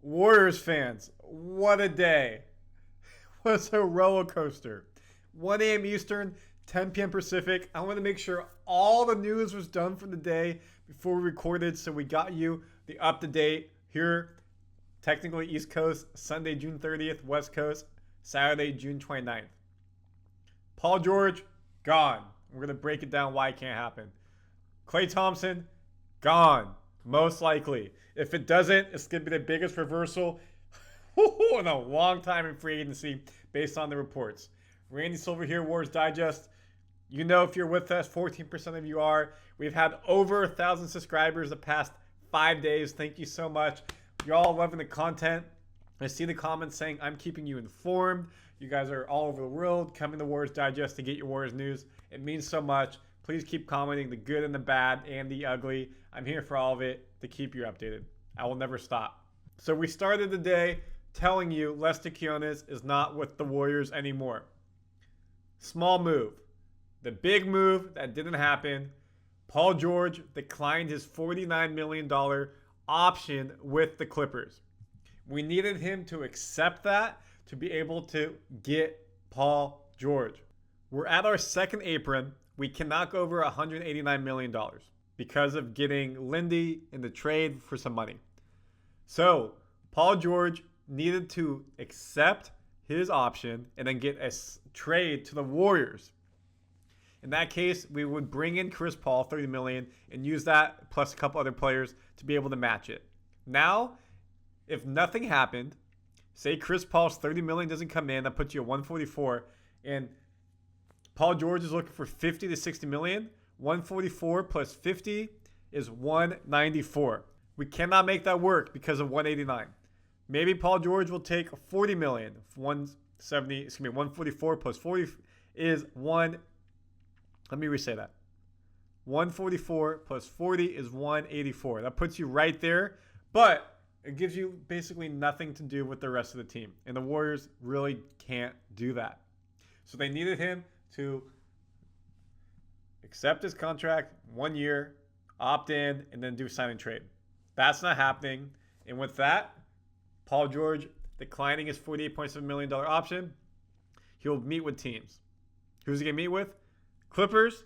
Warriors fans, what a day. Was a roller coaster. 1 a.m. Eastern, 10 p.m. Pacific. I want to make sure all the news was done for the day before we recorded, so we got you the up to date here. Technically East Coast, Sunday, June 30th, West Coast, Saturday, June 29th. Paul George, gone. We're going to break it down why it can't happen. Klay Thompson, gone. Most likely. If it doesn't, it's going to be the biggest reversal in a long time in free agency based on the reports. Randy Silver here, Warriors Digest. You know, if you're with us, 14% of you are. We've had over 1,000 subscribers the past 5 days. Thank you so much. You're all loving the content. I see the comments saying I'm keeping you informed. You guys are all over the world coming to Warriors Digest to get your Warriors news. It means so much. Please keep commenting the good and the bad and the ugly. I'm here for all of it to keep you updated. I will never stop. So we started the day telling you Lester Quinones is not with the Warriors anymore. Small move. The big move that didn't happen. Paul George declined his $49 million option with the Clippers. We needed him to accept that to be able to get Paul George. We're at our second apron. We cannot go over $189 million because of getting Lindy in the trade for some money. So Paul George needed to accept his option and then get a trade to the Warriors. In that case, we would bring in Chris Paul, $30 million, and use that plus a couple other players to be able to match it. Now, if nothing happened, say Chris Paul's $30 million doesn't come in, that puts you at 144, and Paul George is looking for 50 to 60 million. 144 plus 50 is 194. We cannot make that work because of 189. Maybe Paul George will take 40 million. 144 plus 40 is 1. Let me re-say that. 144 plus 40 is 184. That puts you right there, but it gives you basically nothing to do with the rest of the team. And the Warriors really can't do that. So they needed him to accept his contract 1 year, opt in, and then do sign and trade. That's not happening. And with that, Paul George declining his $48.7 million option, he'll meet with teams. Who's he going to meet with? Clippers,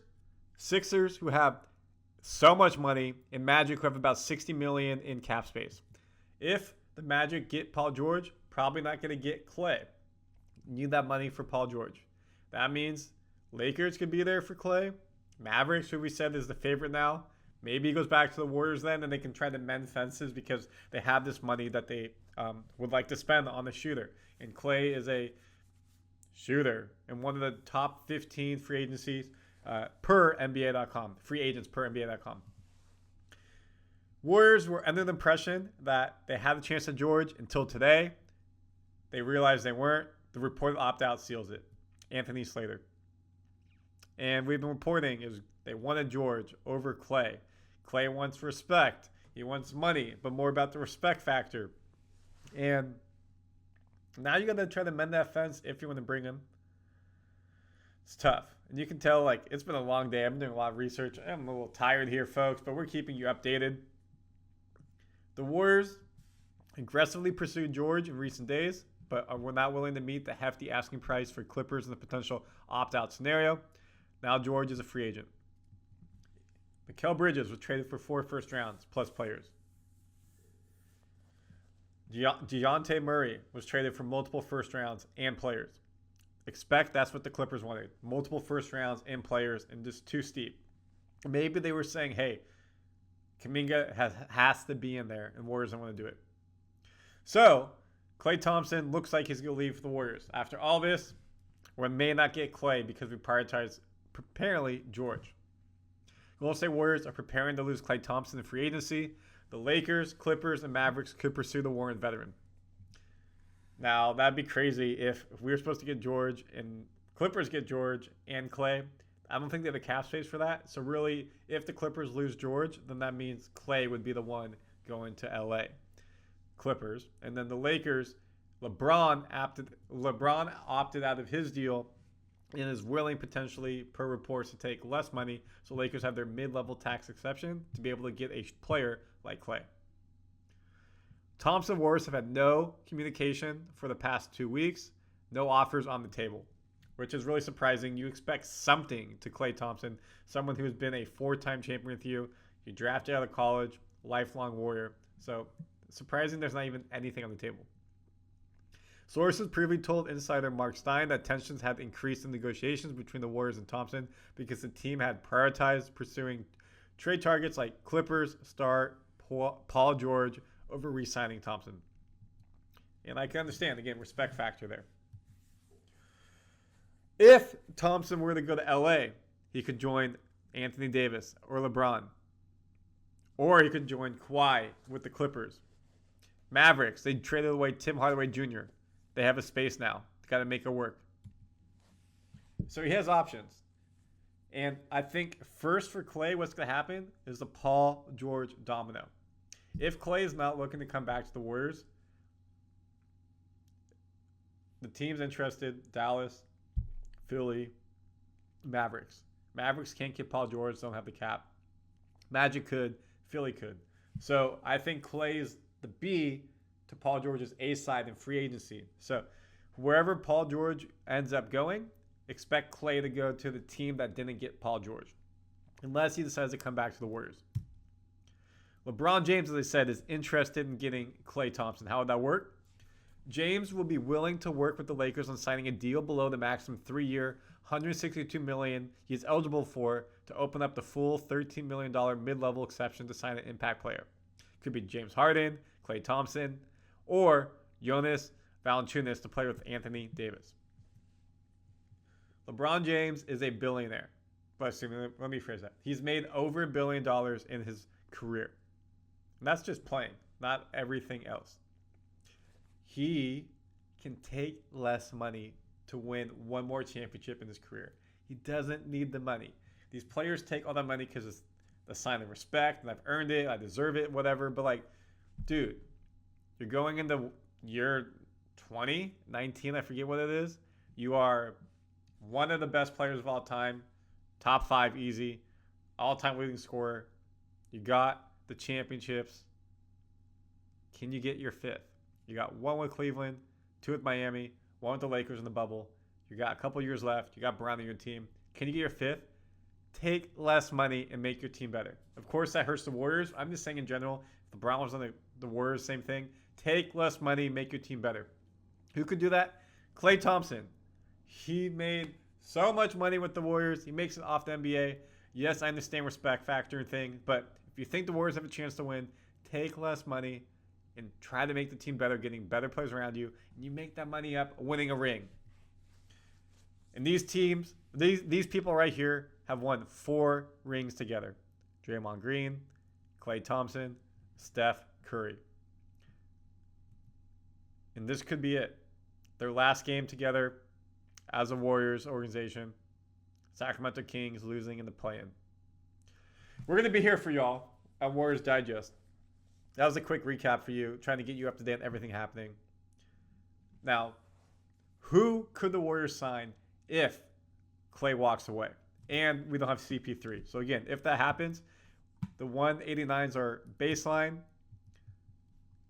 Sixers, who have so much money, and Magic, who have about $60 million in cap space. If the Magic get Paul George, probably not going to get Klay. Need that money for Paul George. That means Lakers could be there for Klay. Mavericks, who we said is the favorite now. Maybe he goes back to the Warriors then, and they can try to mend fences because they have this money that they would like to spend on the shooter. And Klay is a shooter and one of the top 15 free agencies per NBA.com. Free agents per NBA.com. Warriors were under the impression that they had a chance at George until today. They realized they weren't. The reported opt-out seals it. Anthony Slater. And we've been reporting is they wanted George over Klay. Klay wants respect. He wants money, but more about the respect factor. And now you got to try to mend that fence if you want to bring him. It's tough. And you can tell, like, it's been a long day. I've been doing a lot of research. I'm a little tired here, folks, but we're keeping you updated. The Warriors aggressively pursued George in recent days, but were not willing to meet the hefty asking price for Clippers in the potential opt-out scenario. Now George is a free agent. Mikal Bridges was traded for 4 first rounds plus players. Dejounte Murray was traded for multiple first rounds and players. Expect that's what the Clippers wanted. Multiple first rounds and players, and just too steep. Maybe they were saying, hey, Kuminga has to be in there, and Warriors don't want to do it. So Klay Thompson looks like he's going to leave for the Warriors. After all this, we may not get Klay because we prioritize, apparently, George. Golden State Warriors are preparing to lose Klay Thompson in free agency. The Lakers, Clippers, and Mavericks could pursue the Warren veteran. Now, that'd be crazy if we were supposed to get George and Clippers get George and Klay. I don't think they have the cap space for that. So really, if the Clippers lose George, then that means Klay would be the one going to LA. Clippers. And then the Lakers, LeBron opted out of his deal and is willing potentially, per reports, to take less money. So Lakers have their mid-level tax exception to be able to get a player like Klay. Thompson Warriors have had no communication for the past 2 weeks, no offers on the table, which is really surprising. You expect something to Klay Thompson, someone who has been a 4-time champion with you. You drafted out of college, lifelong Warrior. So surprising there's not even anything on the table. Sources previously told insider Mark Stein that tensions had increased in negotiations between the Warriors and Thompson because the team had prioritized pursuing trade targets like Clippers star Paul George over re-signing Thompson. And I can understand, again, respect factor there. If Thompson were to go to LA, he could join Anthony Davis or LeBron. Or he could join Kawhi with the Clippers. Mavericks, they traded away Tim Hardaway Jr. They have a space now. They got to make it work. So he has options. And I think first for Klay, what's going to happen is the Paul George domino. If Klay is not looking to come back to the Warriors, the team's interested: Dallas, Philly, Mavericks. Mavericks can't get Paul George, don't have the cap. Magic could, Philly could. So I think Klay is the B to Paul George's A side in free agency. So wherever Paul George ends up going, expect Klay to go to the team that didn't get Paul George, unless he decides to come back to the Warriors. LeBron James, as I said, is interested in getting Klay Thompson. How would that work? James will be willing to work with the Lakers on signing a deal below the maximum 3-year, $162 million he is eligible for to open up the full $13 million mid-level exception to sign an impact player. Could be James Harden, Klay Thompson, or Jonas Valanciunas to play with Anthony Davis. LeBron James is a billionaire. Let me phrase that. He's made over $1 billion in his career. And that's just playing, not everything else. He can take less money to win one more championship in his career. He doesn't need the money. These players take all that money because it's a sign of respect, and I've earned it, I deserve it, whatever. But like, dude, you're going into year 20, 19, I forget what it is. You are one of the best players of all time, top 5 easy, all-time leading scorer. You got the championships. Can you get your 5th? You got 1 with Cleveland, 2 with Miami, 1 with the Lakers in the bubble. You got a couple years left. You got Brown on your team. Can you get your 5th? Take less money and make your team better. Of course, that hurts the Warriors. I'm just saying in general, if the Brown was on the Warriors, same thing. Take less money, make your team better. Who could do that? Klay Thompson. He made so much money with the Warriors. He makes it off the NBA. Yes, I understand respect factor and thing, but if you think the Warriors have a chance to win, take less money and try to make the team better, getting better players around you, and you make that money up winning a ring. And these teams, these people right here have won 4 rings together. Draymond Green, Klay Thompson, Steph Curry. And this could be it. Their last game together as a Warriors organization. Sacramento Kings losing in the play-in. We're going to be here for y'all at Warriors Digest. That was a quick recap for you, trying to get you up to date on everything happening. Now, who could the Warriors sign if Klay walks away and we don't have CP3? So again, if that happens, the 189s are baseline.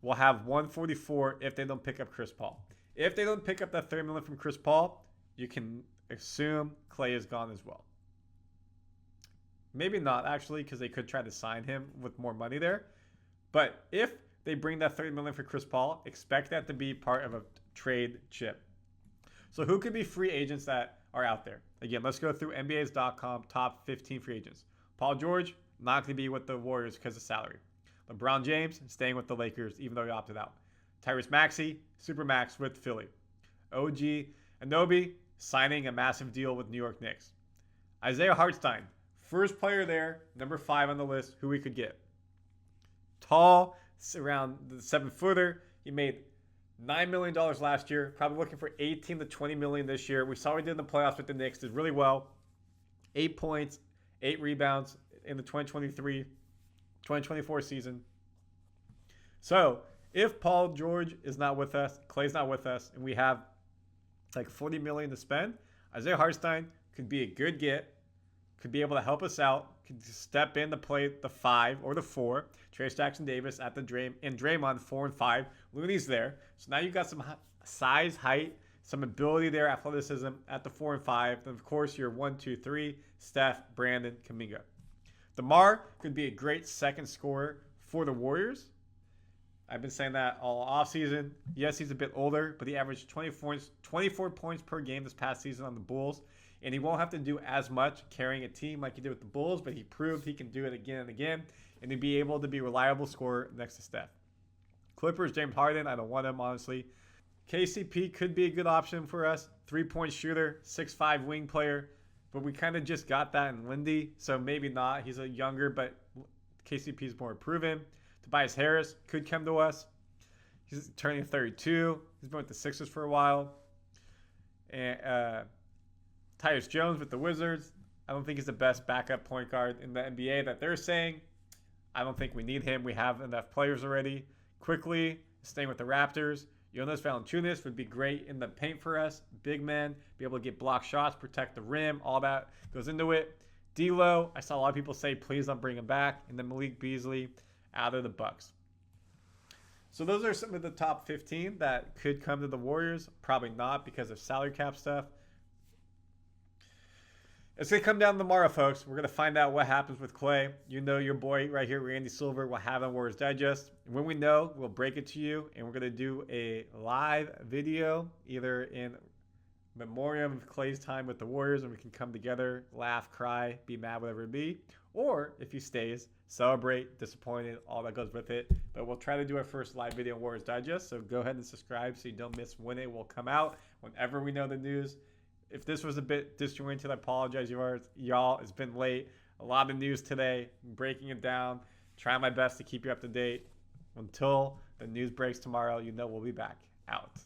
We'll have 144 if they don't pick up Chris Paul. If they don't pick up that $30 million from Chris Paul, you can assume Klay is gone as well. Maybe not, actually, because they could try to sign him with more money there. But if they bring that $30 million for Chris Paul, expect that to be part of a trade chip. So who could be free agents that are out there? Again, let's go through NBA's.com top 15 free agents. Paul George, not going to be with the Warriors because of salary. LeBron James, staying with the Lakers even though he opted out. Tyrese Maxey, Supermax with Philly. OG Anunoby, signing a massive deal with New York Knicks. Isaiah Hartenstein, first player there, number 5 on the list, who we could get. Tall, around the 7-footer. He made $9 million last year. Probably looking for $18 to $20 million this year. We saw what he did in the playoffs with the Knicks. Did really well. 8 points, 8 rebounds in the 2023-2024 season. So, if Paul George is not with us, Klay's not with us, and we have like $40 million to spend, Isaiah Hartenstein could be a good get, could be able to help us out, could step in to play the 5 or the 4. Trace Jackson Davis at the and Draymond 4 and 5. Looney's there. So now you've got some size, height, some ability there, athleticism at the 4 and 5. Then, of course, your 1, 2, 3, Steph, Brandon, Kuminga. DeMar could be a great second scorer for the Warriors. I've been saying that all offseason. Yes, he's a bit older, but he averaged 24 points per game this past season on the Bulls. And he won't have to do as much carrying a team like he did with the Bulls, but he proved he can do it again and again. And to be able to be a reliable scorer next to Steph. Clippers, James Harden. I don't want him, honestly. KCP could be a good option for us. 3-point shooter, 6'5" wing player. But we kind of just got that in Lindy, so maybe not. He's a younger, but KCP is more proven. Tobias Harris could come to us. He's turning 32. He's been with the Sixers for a while. And Tyus Jones with the Wizards. I don't think he's the best backup point guard in the NBA that they're saying. I don't think we need him. We have enough players already. Quickly, staying with the Raptors. Jonas Valanciunas would be great in the paint for us. Big man, be able to get block shots, protect the rim, all that goes into it. D'Lo, I saw a lot of people say, please don't bring him back. And then Malik Beasley out of the Bucks. So those are some of the top 15 that could come to the Warriors. Probably not because of salary cap stuff. It's going to come down tomorrow, folks. We're going to find out what happens with Klay. You know your boy right here, Randy Silver, will have on Warriors Digest. When we know, we'll break it to you, and we're going to do a live video, either in memoriam of Klay's time with the Warriors, and we can come together, laugh, cry, be mad, whatever it be. Or, if he stays, celebrate, disappointed, all that goes with it. But we'll try to do our first live video on Warriors Digest, so go ahead and subscribe so you don't miss when it will come out, whenever we know the news. If this was a bit disjointed, I apologize, y'all. It's been late. A lot of news today. I'm breaking it down. Trying my best to keep you up to date. Until the news breaks tomorrow, you know we'll be back. Out.